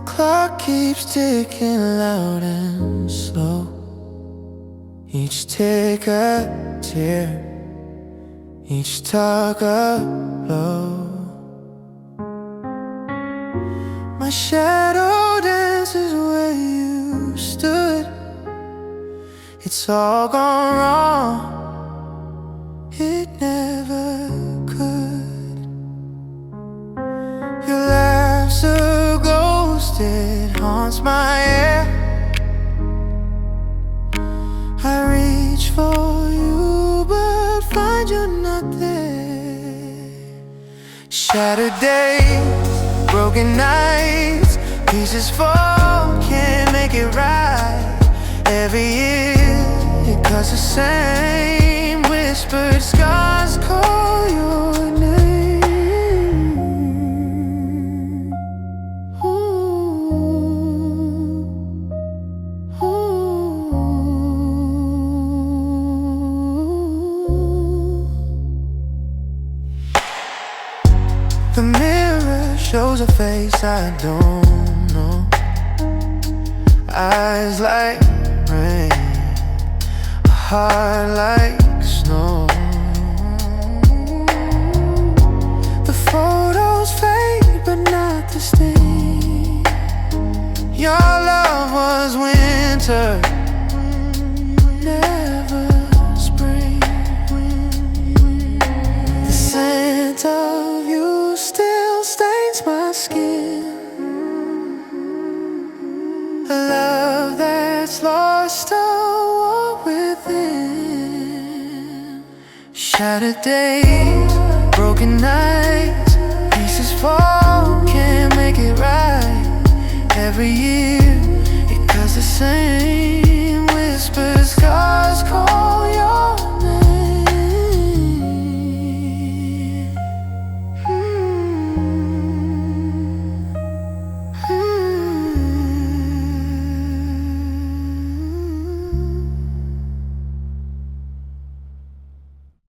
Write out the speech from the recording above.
Clock keeps ticking loud and slow. Each tick a tear, each tug a blow. My shadow dances where you stood. It's all gone wrong, it never could. Your laugh's a ghost, it haunts my air. I reach for you but find you not there. Shattered days, broken nights, pieces fall, can't make it right. Every year it cuts the same. Whispered scars call your name. Ooh, ooh. The mirror shows a face I don't know. Eyes like rain, a heart like snow. The photos fade but not the stain. Your love was winter, never spring. The scent of you still stains my skin. A love that's lost a war within. Shattered days, broken nights, pieces fall, can't make it right. Every year it does the same.